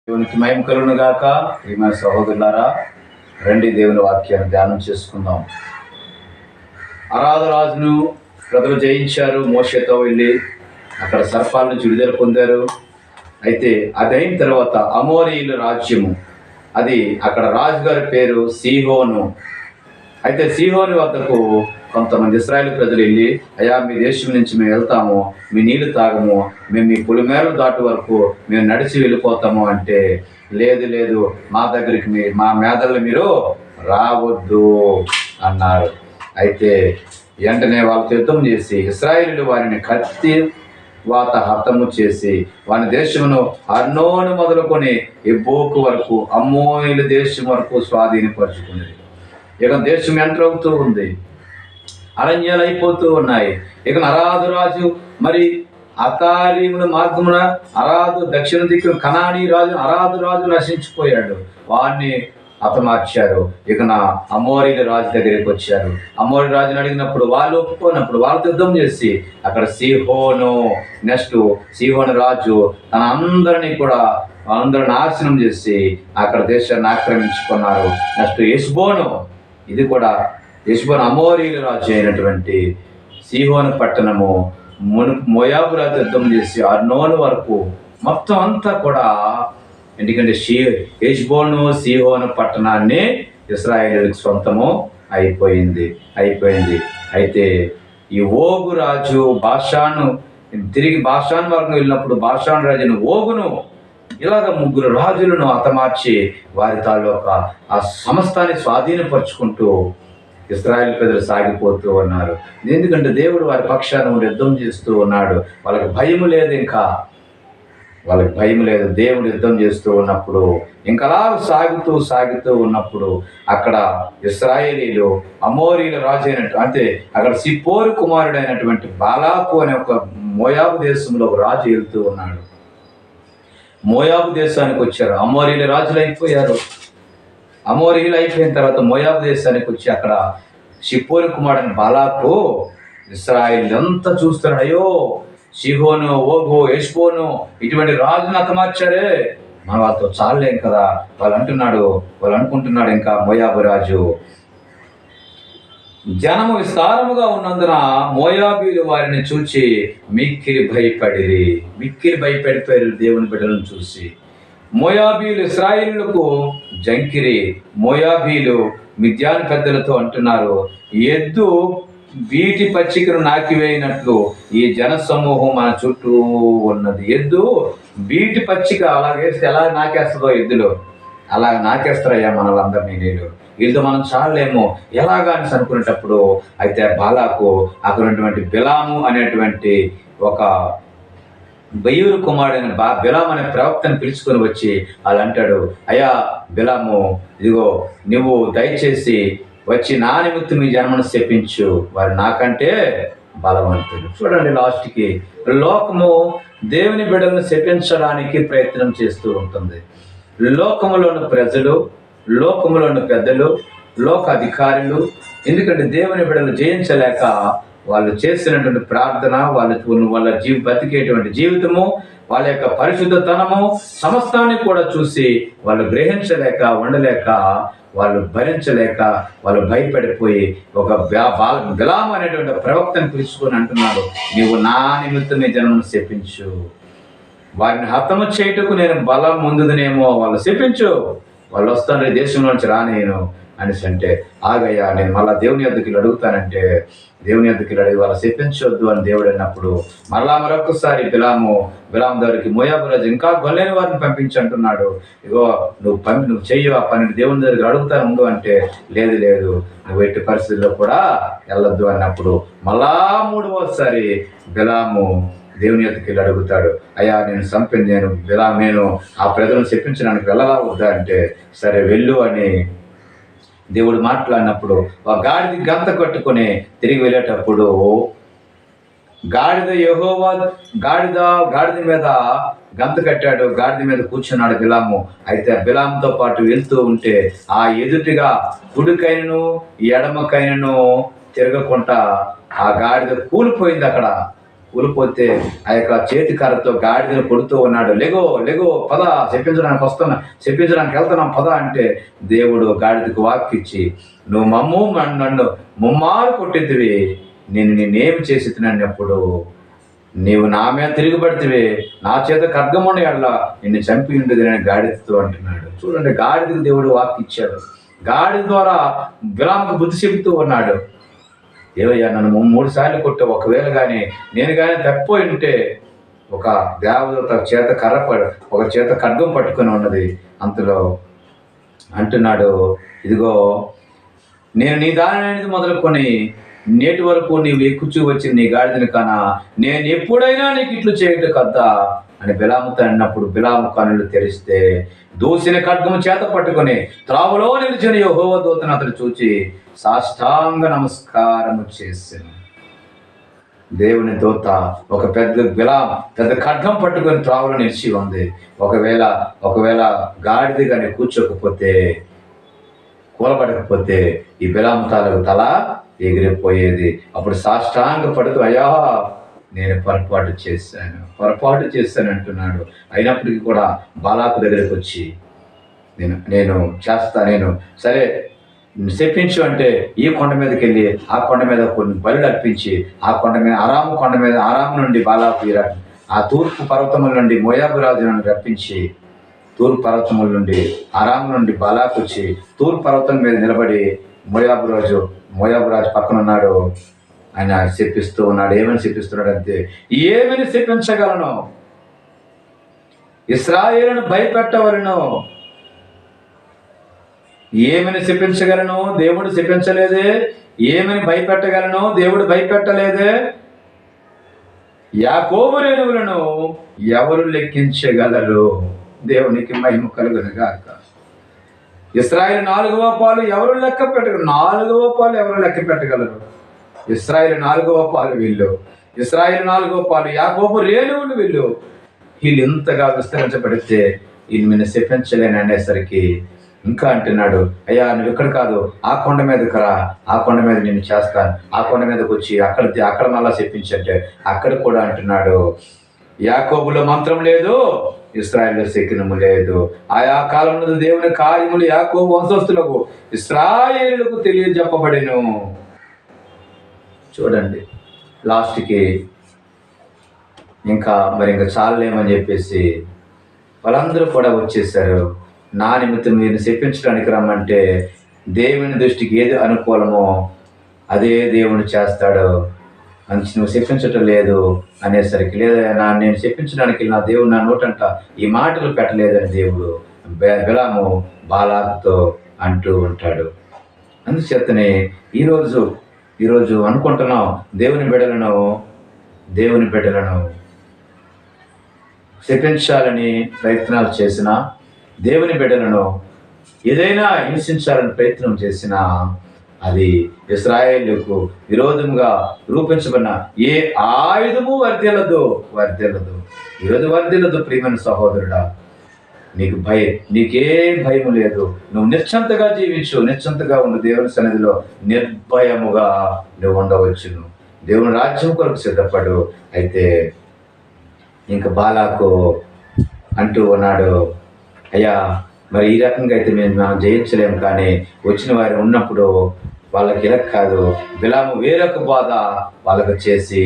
దేవునికి మహిమ కలుగును గాక. ప్రియమైన సహోదరులారా, రండి దేవుని వాక్యాన్ని ధ్యానం చేసుకుందాం. అరాధరాజును ప్రజలు జయించారు. మోషేతో వెళ్ళి అక్కడ సర్పాల నుంచి విడుదల పొందారు. అయితే అది అయిన తర్వాత అమోరీయుల రాజ్యము, అది అక్కడ రాజుగారి పేరు సీహోను. అయితే సీహోను వద్దకు కొంతమంది ఇశ్రాయేలు ప్రజలు వెళ్ళి, అయ్యా మీ దేశం నుంచి మేము వెళ్తాము, మీ నీళ్లు తాగము, మేము మీ పులిమేరలు దాటి వరకు మేము నడిచి వెళ్ళిపోతాము అంటే, లేదు లేదు, మా దగ్గరికి మా మేదల్ని మీరు రావద్దు అన్నారు. అయితే వెంటనే వాళ్ళతో యుద్ధం చేసి ఇశ్రాయేలీయులు వారిని కత్తి వాత హతము చేసి వాని దేశమును అర్నోను మొదలుకొని ఎబ్బోకు వరకు అమ్మోయిల దేశం వరకు స్వాధీనపరుచుకున్నది. ఇక దేశం ఎంటర్ అవుతూ ఉంది, అరణ్యాలు అయిపోతూ ఉన్నాయి. ఇక అరాధు రాజు మరి అతారీముల మార్గమున అరాధు దక్షిణ దిక్కు కనానీ రాజు అరాధు రాజు నశించిపోయాడు. వారిని హతమార్చారు. ఇక అమోరీల రాజు దగ్గరికి వచ్చారు. అమోరీ రాజుని అడిగినప్పుడు వాళ్ళు ఒప్పుకోనప్పుడు వాళ్ళతో యుద్ధం చేసి అక్కడ సీహోను రాజు తన అందరినీ కూడా అందరూ నాశనం చేసి అక్కడ దేశాన్ని ఆక్రమించుకున్నారు. నెక్స్ట్ హెష్బోను, ఇది కూడా హెష్బోను అమోరీల రాజు అయినటువంటి సీహోను పట్టణము మోయాబు రాజు యుద్ధం చేసి అర్నోను వరకు మొత్తం అంతా కూడా, ఎందుకంటే హెష్బోను సీహోను పట్టణాన్ని ఇశ్రాయేలీయులకు సొంతము అయిపోయింది. అయితే ఈ ఓగు రాజు తిరిగి బాషాను వరకు వెళ్ళినప్పుడు బాషాను రాజును ఓగును ఇలాగ ముగ్గురు రాజులను హతమార్చి వారి తాలూకా ఆ సమస్తాన్ని స్వాధీనపరుచుకుంటూ ఇశ్రాయేలు ప్రజలు సాగిపోతూ ఉన్నారు. ఎందుకంటే దేవుడు వారి పక్షాన యుద్ధం చేస్తూ ఉన్నాడు. వాళ్ళకి భయం లేదు, దేవుడు యుద్ధం చేస్తూ ఉన్నప్పుడు ఇంకలా సాగుతూ ఉన్నప్పుడు అక్కడ ఇశ్రాయేలీలు అమోరీల రాజు అయినట్టు, అంటే అక్కడ సిప్పోరు కుమారుడైనటువంటి బాలాకు అనే ఒక మోయాబు దేశంలో ఒక రాజు వెళ్తూ ఉన్నాడు. మోయాబు దేశానికి వచ్చారు. అమోరీల రాజులు అయిపోయారు. అమోరీలు అయిపోయిన తర్వాత మోయాబు దేశానికి వచ్చి అక్కడ సిప్పోరు కుమారుడైన బాలాకు ఇశ్రాయేలు అంతా చూస్తున్నాడు. అయ్యో, సీహోను, ఓగు, హెష్బోను ఇటువంటి రాజును హతమార్చారే, మన వాళ్ళతో చాలేం కదా వాళ్ళు అనుకుంటున్నాడు. ఇంకా మోయాబు రాజు జనము విస్తారముగా ఉన్నందున మోయాబీలు వారిని చూచి మిక్కిలి భయపడిపోయారు దేవుని బిడ్డలను చూసి. మోయాబీలు ఇశ్రాయేలులకు జంకిరి. మోయాబీలు మిద్యాను పెద్దలతో అంటున్నారు, ఎద్దు వీటి పచ్చికను నాకివేయినట్లు ఈ జన సమూహం మన చుట్టూ ఉన్నది. ఎద్దు వీటి పచ్చిక అలాగేస్తే ఎలా నాకేస్తుందో, ఎద్దులు అలా నాకేస్తారయ్యా మన వాళ్ళందరినీ, వీళ్ళతో మనం చాలేమో ఎలాగా అని అనుకునేటప్పుడు, అయితే బాలాకు అక్కడ ఉన్నటువంటి బిలాము అనేటువంటి ఒక బెయూరు కుమారుడైన బిలాము అనే ప్రవక్తను పిలుచుకొని వచ్చి వాళ్ళు అంటాడు, అయ్యా బిలాము, ఇదిగో నువ్వు దయచేసి వచ్చి నా నిమిత్తం ఈ జన్మను శపించు, వారు నాకంటే బలవంతులు. చూడండి, లాస్ట్కి లోకము దేవుని బిడ్డలను శపించడానికి ప్రయత్నం చేస్తూ ఉంటుంది. లోకములోని ప్రజలు, లోకములోని పెద్దలు, లోక అధికారులు, ఎందుకంటే దేవుని బిడ్డలు జయించలేక వాళ్ళు చేసినటువంటి ప్రార్థన, వాళ్ళ బతికేటువంటి జీవితము, వాళ్ళ యొక్క పరిశుద్ధతనము సమస్తాన్ని కూడా చూసి వాళ్ళు గ్రహించలేక ఉండలేక, వాళ్ళు భరించలేక వాళ్ళు భయపడిపోయి ఒక బిలాము అనేటువంటి ప్రవక్తను పిలుచుకొని అంటున్నాడు, నీవు నా నిమిత్తమే జన్మను శపించు, వారిని హతము చేయుటకు నేను బలం ముందునేమో, వాళ్ళు శపించు, వాళ్ళు వస్తాను దేశంలో నుంచి రానేను అనేసి అంటే, ఆగయ్యా నేను మళ్ళీ దేవుని యొద్దకు అడుగుతానంటే, దేవుని యొద్దకు అడిగి వాళ్ళు శపించొద్దు అని దేవుడు అన్నప్పుడు మరొకసారి బిలాము దగ్గరికి మోయాబు రాజు ఇంకా గొల్లేని వారిని పంపించి అంటున్నాడు, ఇగో నువ్వు చెయ్యి ఆ పని దేవుని దగ్గరికి అడుగుతాను ఉండు అంటే, లేదు నువ్వు ఎట్టి పరిస్థితుల్లో కూడా వెళ్ళొద్దు అన్నప్పుడు మళ్ళా 3వసారి బిలాము దేవుని యొద్దకు అడుగుతాడు, అయ్యా నేను ఆ ప్రజలను చెప్పించడానికి వెళ్ళలా వద్దా అంటే, సరే వెళ్ళు అని దేవుడు మాట్లాడినప్పుడు ఆ గాడిద గంత కట్టుకొని తిరిగి వెళ్ళేటప్పుడు గాడిద మీద గంత కట్టాడు, గాడిద మీద కూర్చున్నాడు బిలాము. అయితే బిలాముతో పాటు వెళ్తూ ఉంటే ఆ ఎదుటిగా కుడికైనను ఎడమకైనను తిరగకుండా ఆ గాడిద కూలిపోయింది. అక్కడ కూలిపోతే ఆ యొక్క చేతి కర్రతో గాడిదను కొడుతూ ఉన్నాడు. లెగో లెగో పద, చెప్పించడానికి వెళ్తున్నాం పద అంటే దేవుడు గాడిదకు వాక్కిచ్చి, నువ్వు నన్ను ముమ్మారు కొట్టిద్దివి, నేనేమి చేసి తినప్పుడు నీవు నా మీద తిరుగుబడితివే, నా చేత ఖడ్గముని ఎడల నిన్ను చంపి ఉండేది అని గాడిదతో అంటున్నాడు. చూడండి, గాడిదకు దేవుడు వాక్కిచ్చాడు. గాడిద ద్వారా బిలాముకు బుద్ధి చెబుతూ ఉన్నాడు. ఏవయ్యా, నన్ను 3 సార్లు కొట్టావు, ఒకవేళ కానీ నేను కానీ తప్పిపోయి ఉంటే ఒక దేవదూత చేత ఒక చేత ఖడ్గం పట్టుకొని ఉన్నది. అంతలో అంటున్నాడు, ఇదిగో నేను నీ దాని మొదలుకొని నేటి వరకు నీవు ఎక్కుచూ వచ్చిన నీ గాడిదని కానా, నేను ఎప్పుడైనా నీకు ఇట్లు చేయటం కదా అని బిలాముతో అన్నప్పుడు బిలాము కనులు తెరిస్తే దూసిన ఖడ్గము చేత పట్టుకొని త్రావులో నిలిచిన యెహోవా దూతను అతడు చూచి సాష్టాంగ నమస్కారము చేశాను. దేవుని దూత ఒక పెద్ద ఖడ్గం పట్టుకొని త్రావులో నిలిచి ఉంది. ఒకవేళ గాడిద కానీ కూర్చోకపోతే, కూలబడకపోతే ఈ బిలాము తాలకు తల ఎగిరిపోయేది. అప్పుడు సాష్టాంగ పడుతూ, అయ్యా నేను పొరపాటు చేశాను అంటున్నాడు. అయినప్పటికీ కూడా బాలాకు దగ్గరికి వచ్చి నేను సరే చెప్పించు అంటే ఈ కొండ మీదకి వెళ్ళి ఆ కొండ మీద కొన్ని బలులు అర్పించి ఆ కొండ మీద ఆరాము నుండి బాలాకు ఆ తూర్పు పర్వతముల నుండి మోయాబు రాజును రప్పించి, తూర్పు పర్వతముల నుండి ఆరాము నుండి బాలాకు వచ్చి తూర్పు పర్వతం మీద నిలబడి మోయాబు రాజు పక్కన ఉన్నాడు. ఆయన చెప్పిస్తూ ఉన్నాడు. ఏమని చెప్పిస్తున్నాడు అంటే, ఏమని చెప్పించగలను, ఇశ్రాయేలును భయపెట్టవలను. ఏమని చెప్పించగలను, దేవుడు చెప్పించలేదే. ఏమని భయపెట్టగలను, దేవుడు భయపెట్టలేదే. యాకోబు రేణువులను ఎవరు లెక్కించగలరు? దేవునికి మహిమ కలుగును గాక. ఇశ్రాయేలు 4వ పాలు ఎవరు లెక్క పెట్టగలరు? 4వ పాలు ఎవరు లెక్క పెట్టగలరు? ఇశ్రాయేలు 4వ పాలు వీళ్ళు, ఇశ్రాయేలు 4వ పాలు యాకోబు రేణువులు వీళ్ళు ఇంతగా విస్తరించబడితే ఈయన చెప్పించలేని అనేసరికి ఇంకా అంటున్నాడు, అయ్యా నువ్వు ఇక్కడ కాదు, ఆ కొండ మీదకి రా, ఆ కొండ మీద నేను చేస్తాను, ఆ కొండ మీదకి వచ్చి అక్కడ మళ్ళా చెప్పించంటే అక్కడ కూడా అంటున్నాడు, యాకోబులో మంత్రం లేదు, ఇశ్రాయేలులో శకునము లేదు. ఆయా కాలంలో దేవుని కార్యములు యాకోబు వంశస్థులకు ఇశ్రాయేలులకు తెలియజెప్పబడెను. చూడండి, లాస్ట్కి ఇంకా చాలేమని చెప్పేసి వాళ్ళందరూ కూడా వచ్చేసారు. నా నిమిత్తం మీరు చెప్పించడానికి రమ్మంటే దేవుని దృష్టికి ఏది అనుకూలమో అదే దేవుడు చేస్తాడు. నువ్వు చెప్పించటం లేదు అనేసరికి, లేదా నేను చెప్పించడానికి నా దేవుడు నా నోటంట ఈ మాటలు పెట్టలేదని దేవుడు బిలాము బాలాకుతో అంటూ ఉంటాడు. అందుచేతనే ఈరోజు అనుకుంటున్నాం, దేవుని బిడ్డలను శపించాలని ప్రయత్నాలు చేసినా, దేవుని బిడ్డలను ఏదైనా హింసించాలని ప్రయత్నం చేసినా అది ఇశ్రాయేలుకు విరోధంగా రూపించబడిన ఏ ఆయుధము వర్ధిల్లదు. ఈరోజు వర్ధిల్లదు. ప్రియమైన సహోదరుడా, నీకేం భయము లేదు. నువ్వు నిశ్చంతగా జీవించు, నిశ్చంతగా ఉండు. దేవుని సన్నిధిలో నిర్భయముగా నువ్వు ఉండవచ్చును. దేవుని రాజ్యం కొరకు సిద్ధపడు. అయితే ఇంకా బాలాకు అంటూ ఉన్నాడు, అయ్యా మరి ఈ రకంగా అయితే మనం జయించలేము, కానీ వచ్చిన వారు ఉన్నప్పుడు వాళ్ళకి ఇలా కాదు, బిలాము వేరొక బాధ వాళ్ళకు చేసి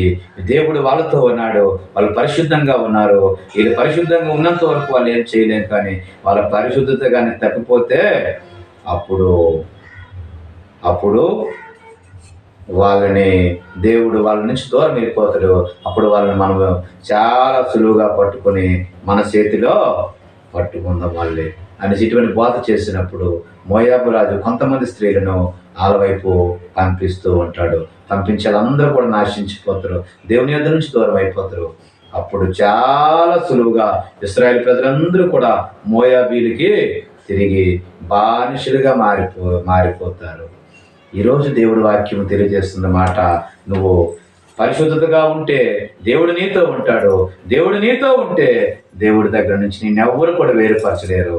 దేవుడు వాళ్ళతో ఉన్నాడు, వాళ్ళు పరిశుద్ధంగా ఉన్నారు. వీళ్ళు పరిశుద్ధంగా ఉన్నంత వరకు వాళ్ళు ఏం చేయలేము, కానీ వాళ్ళ పరిశుద్ధత కానీ తప్పిపోతే అప్పుడు దేవుడు వాళ్ళ నుంచి దూరం వెళ్ళిపోతాడు. అప్పుడు వాళ్ళని మనం చాలా సులువుగా పట్టుకొని మన చేతిలో పట్టుకుందాం వాళ్ళే అని ఇటువంటి బోధ చేసినప్పుడు మోయాబు రాజు కొంతమంది స్త్రీలను వాళ్ళ వైపు పంపిస్తూ ఉంటాడు. పంపించి వాళ్ళందరూ కూడా నాశించిపోతారు, దేవుని యొద్ద నుంచి దూరం అయిపోతారు. అప్పుడు చాలా సులువుగా ఇశ్రాయేలు ప్రజలందరూ కూడా మోయాబీలకి తిరిగి బానిసలుగా మారిపోతారు. ఈరోజు దేవుడి వాక్యం తెలియజేస్తున్న మాట, నువ్వు పరిశుద్ధతగా ఉంటే దేవుడు నీతో ఉంటాడు. దేవుడు నీతో ఉంటే దేవుడి దగ్గర నుంచి నిన్నెవ్వరు కూడా వేరుపరచలేరు.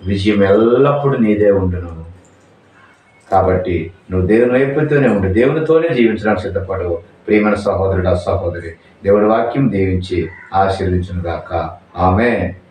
విజయం ఎల్లప్పుడూ నీదే ఉండును. కాబట్టి నువ్వు దేవుని వైపుతోనే ఉండు, దేవునితోనే జీవించడానికి సిద్ధపడు. ప్రియమైన సహోదరుడు, సహోదరి, దేవుడి వాక్యం దీవించి ఆశీర్వదించును గాక. ఆమేన్.